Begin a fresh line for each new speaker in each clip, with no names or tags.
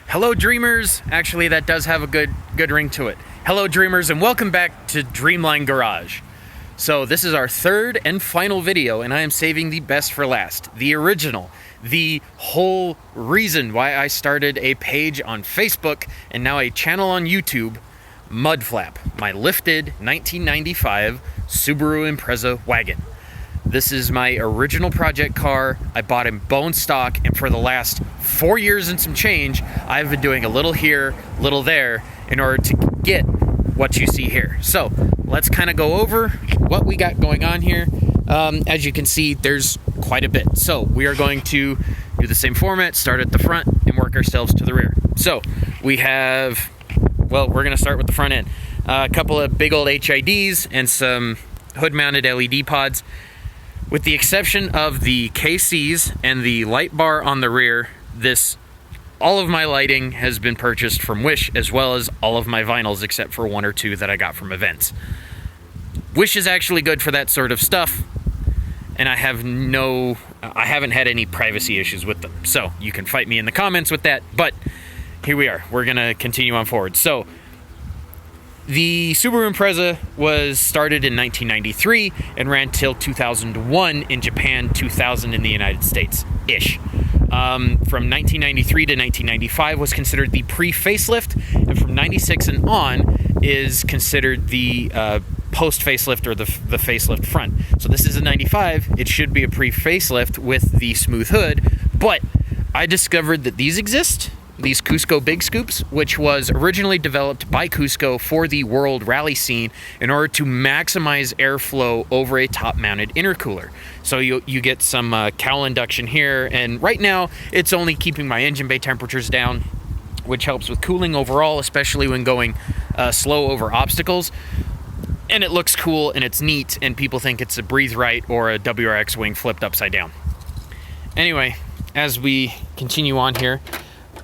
Hello dreamers, actually that does have a good ring to it. Hello dreamers, and welcome back to Dreamline Garage. So this is our third and final video, and I am saving the best for last. The original, the whole reason why I started a page on Facebook and now a channel on YouTube, MUDFLAP, my lifted 1995 Subaru Impreza wagon. This is my original project car. I bought in bone stock, and for the last 4 years and some change, I've been doing a little here, little there, in order to get what you see here. So let's kind of go over what we got going on here. As you can see, there's quite a bit. So we are going to do the same format, start at the front and work ourselves to the rear. So we have, well, we're gonna start with the front end. A couple of big old HIDs and some hood-mounted LED pods. With the exception of the KCs and the light bar on the rear, all of my lighting has been purchased from Wish, as well as all of my vinyls except for one or two that I got from events. Wish is actually good for that sort of stuff, and I haven't had any privacy issues with them. So you can fight me in the comments with that, but here we are. We're gonna continue on forward. So the Subaru Impreza was started in 1993 and ran till 2001 in Japan, 2000 in the United States-ish. From 1993 to 1995 was considered the pre-facelift, and from 96 and on is considered the post-facelift or the facelift front. So this is a 95, it should be a pre-facelift with the smooth hood, but I discovered that these exist. These Cusco Big Scoops, which was originally developed by Cusco for the world rally scene in order to maximize airflow over a top-mounted intercooler. So you get some cowl induction here, and right now it's only keeping my engine bay temperatures down, which helps with cooling overall, especially when going slow over obstacles. And it looks cool and it's neat, and people think it's a Breathe Right or a WRX wing flipped upside down. Anyway, as we continue on here,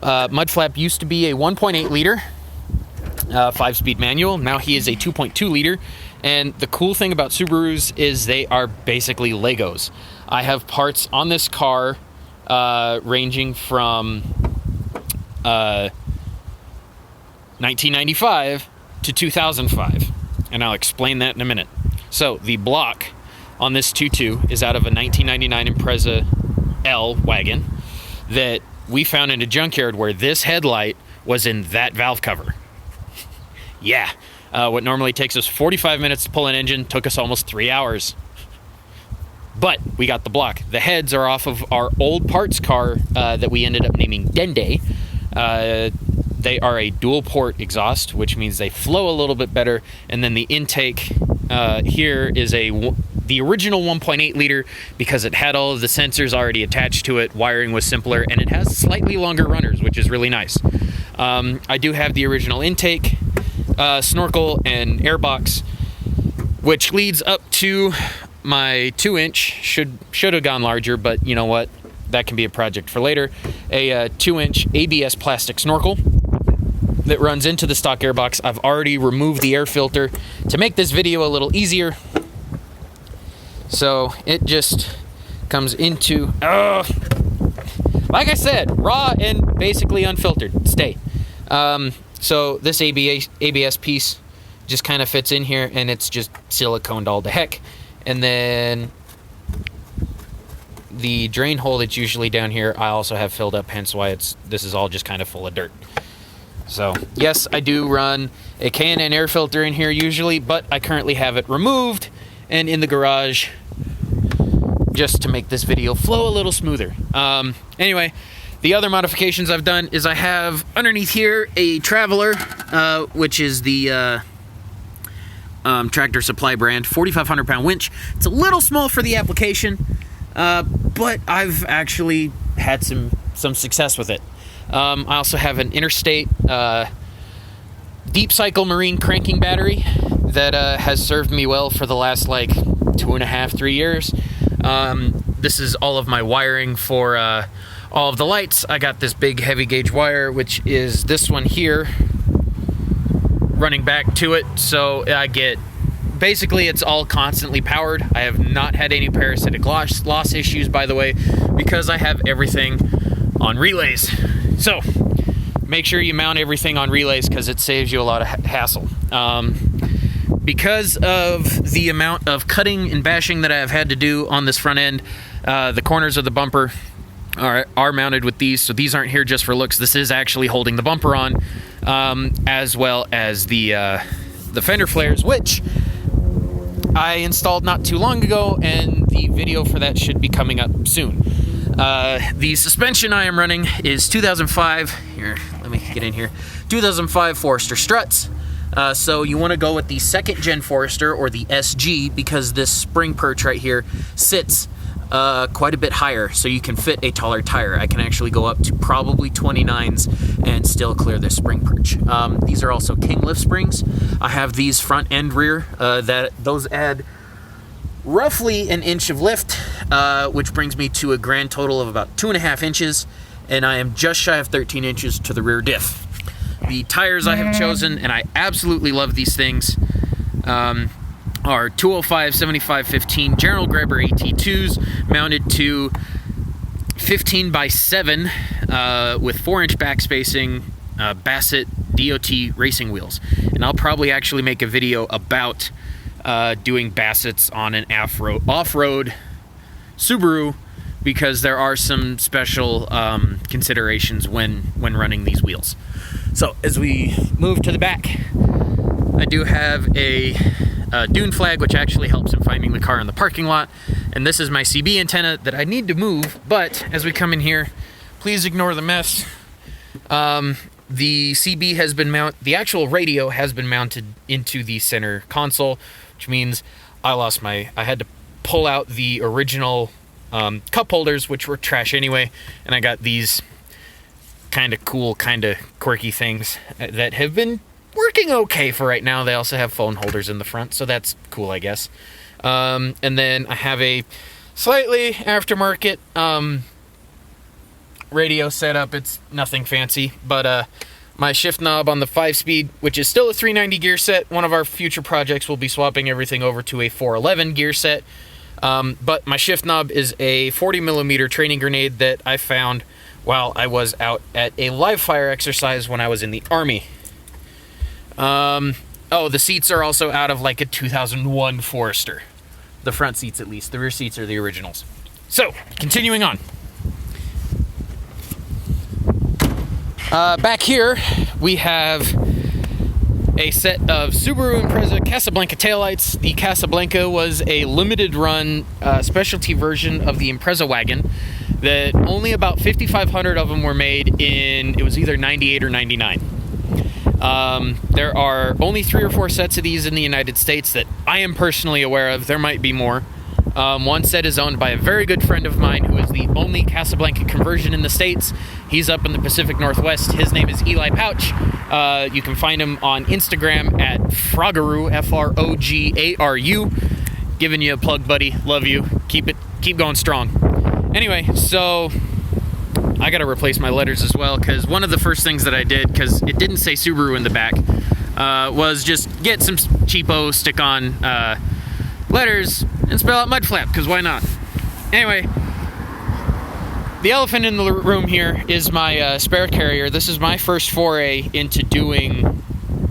MUDFLAP used to be a 1.8 liter 5-speed manual. Now he is a 2.2 liter. And the cool thing about Subarus is they are basically Legos. I have parts on this car ranging from 1995 to 2005. And I'll explain that in a minute. So the block on this 2.2 is out of a 1999 Impreza L wagon that we found in a junkyard where this headlight was in that valve cover. Yeah, what normally takes us 45 minutes to pull an engine took us almost 3 hours. But we got the block. The heads are off of our old parts car that we ended up naming Dende. They are a dual port exhaust, which means they flow a little bit better. And then the intake here is the original 1.8 liter because it had all of the sensors already attached to it, wiring was simpler, and it has slightly longer runners, which is really nice. I do have the original intake, snorkel, and airbox, which leads up to my 2-inch, should have gone larger, but you know what, that can be a project for later, a 2-inch ABS plastic snorkel that runs into the stock airbox. I've already removed the air filter to make this video a little easier. So it just comes into, like I said, raw and basically unfiltered. Stay. So this ABS piece just kind of fits in here, and it's just siliconed all to heck. And then the drain hole that's usually down here, I also have filled up, hence why this is all just kind of full of dirt. So yes, I do run a K&N air filter in here usually, but I currently have it removed and in the garage just to make this video flow a little smoother. Anyway, the other modifications I've done is I have underneath here a Traveler, which is the Tractor Supply brand, 4,500 pound winch. It's a little small for the application, but I've actually had some success with it. I also have an Interstate deep cycle marine cranking battery that has served me well for the last like 2.5, 3 years. This is all of my wiring for all of the lights. I got this big heavy gauge wire, which is this one here, running back to it. So I get, basically it's all constantly powered. I have not had any parasitic loss issues, by the way, because I have everything on relays. So make sure you mount everything on relays because it saves you a lot of hassle. Because of the amount of cutting and bashing that I've had to do on this front end, the corners of the bumper are mounted with these, so these aren't here just for looks. This is actually holding the bumper on, as well as the fender flares, which I installed not too long ago, and the video for that should be coming up soon. The suspension I am running is 2005, here, let me get in here, 2005 Forester struts. So you want to go with the second gen Forester, or the SG, because this spring perch right here sits quite a bit higher, so you can fit a taller tire. I can actually go up to probably 29s and still clear this spring perch. These are also King lift springs. I have these front and rear, those add roughly an inch of lift, which brings me to a grand total of about 2.5 inches, and I am just shy of 13 inches to the rear diff. The tires I have chosen, and I absolutely love these things, are 205 75/15 General Grabber AT2s mounted to 15x7 with 4-inch back spacing, Bassett DOT racing wheels. And I'll probably actually make a video about doing Bassett's on an off-road Subaru, because there are some special considerations when running these wheels. So as we move to the back, I do have a dune flag, which actually helps in finding the car in the parking lot. And this is my CB antenna that I need to move, but as we come in here, please ignore the mess. The CB has been the actual radio has been mounted into the center console, which means I had to pull out the original cup holders, which were trash anyway, and I got these kind of cool, kind of quirky things that have been working okay for right now. They also have phone holders in the front, so that's cool, I guess. And then I have a slightly aftermarket radio setup. It's nothing fancy, but my shift knob on the 5-speed, which is still a 390 gear set. One of our future projects will be swapping everything over to a 411 gear set. But my shift knob is a 40mm training grenade that I found while I was out at a live fire exercise when I was in the Army. Oh, the seats are also out of like a 2001 Forester. The front seats, at least. The rear seats are the originals. So, continuing on. Back here, we have a set of Subaru Impreza Casablanca taillights. The Casablanca was a limited run specialty version of the Impreza wagon that only about 5,500 of them were made in, it was either 98 or 99. There are only 3 or 4 sets of these in the United States that I am personally aware of. There might be more. One set is owned by a very good friend of mine who is the only Casablanca conversion in the States. He's up in the Pacific Northwest. His name is Eli Pouch. You can find him on Instagram at Frogaru, Frogaru. Giving you a plug, buddy. Love you. Keep going strong. Anyway, so I gotta replace my letters as well, because one of the first things that I did, because it didn't say Subaru in the back, was just get some cheapo stick-on letters and spell out MUDFLAP, because why not? Anyway, the elephant in the room here is my spare carrier. This is my first foray into doing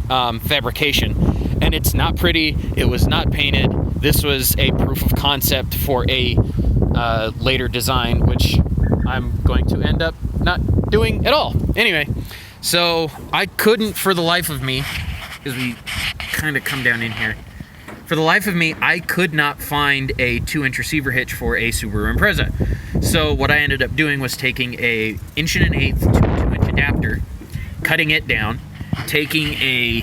fabrication, and it's not pretty. It was not painted. This was a proof of concept for a later design, which I'm going to end up not doing at all. Anyway, so I couldn't, for the life of me, as we kind of come down in here, for the life of me, I could not find a 2-inch receiver hitch for a Subaru Impreza. So what I ended up doing was taking a 1 1/8" to 2-inch adapter, cutting it down, taking a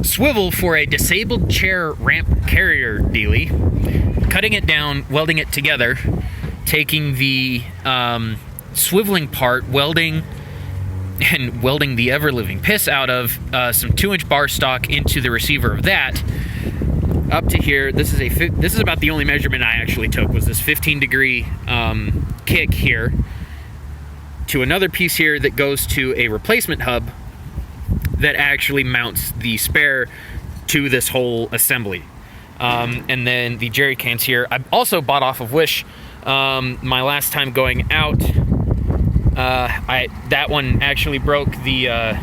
swivel for a disabled chair ramp carrier dealie, cutting it down, welding it together, taking the swiveling part, welding the ever-living piss out of some 2-inch bar stock into the receiver of that, up to here. This is about the only measurement I actually took, was this 15-degree kick here, to another piece here that goes to a replacement hub that actually mounts the spare to this whole assembly. And then the jerry cans here, I also bought off of Wish my last time going out That one actually broke, the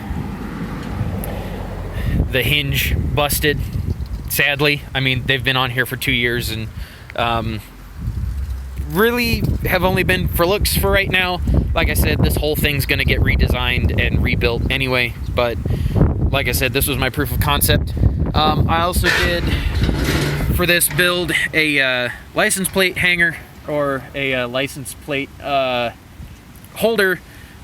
hinge busted, sadly. I mean, they've been on here for 2 years and really have only been for looks for right now. Like I said, this whole thing's gonna get redesigned and rebuilt anyway, but like I said, this was my proof of concept. I also did, for this build, a license plate hanger, or a license plate holder,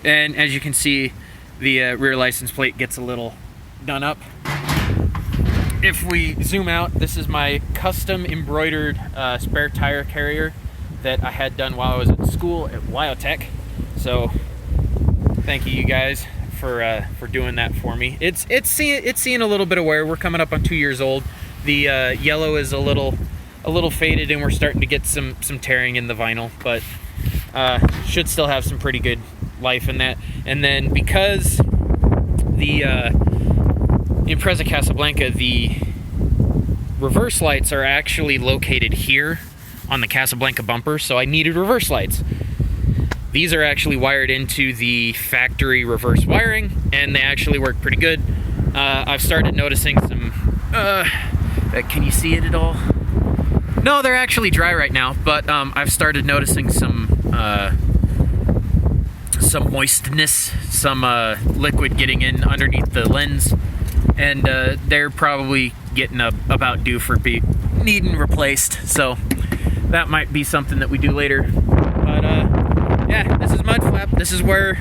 and as you can see, the rear license plate gets a little done up. If we zoom out, this is my custom embroidered spare tire carrier that I had done while I was at school at Wyotech. So thank you guys for doing that for me. It's seeing a little bit of wear. We're coming up on 2 years old. The yellow is a little faded, and we're starting to get some tearing in the vinyl, but should still have some pretty good life in that. And then because the Impreza Casablanca, the reverse lights are actually located here on the Casablanca bumper, so I needed reverse lights. These are actually wired into the factory reverse wiring, and they actually work pretty good. I've started noticing some, can you see it at all? No, they're actually dry right now, but I've started noticing some moistness, some liquid getting in underneath the lens, and they're probably getting about due for needing replaced, so that might be something that we do later. But yeah, this is MUDFLAP. This is where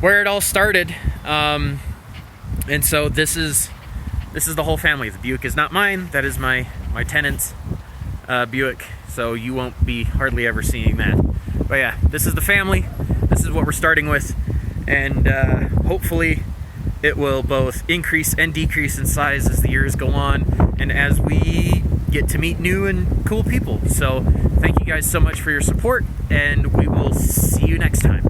it all started, and so this is the whole family. The Buick is not mine. That is my tenant's Buick, so you won't be hardly ever seeing that. But yeah, this is the family. This is what we're starting with, and hopefully it will both increase and decrease in size as the years go on, and as we get to meet new and cool people. So thank you guys so much for your support, and we will see you next time.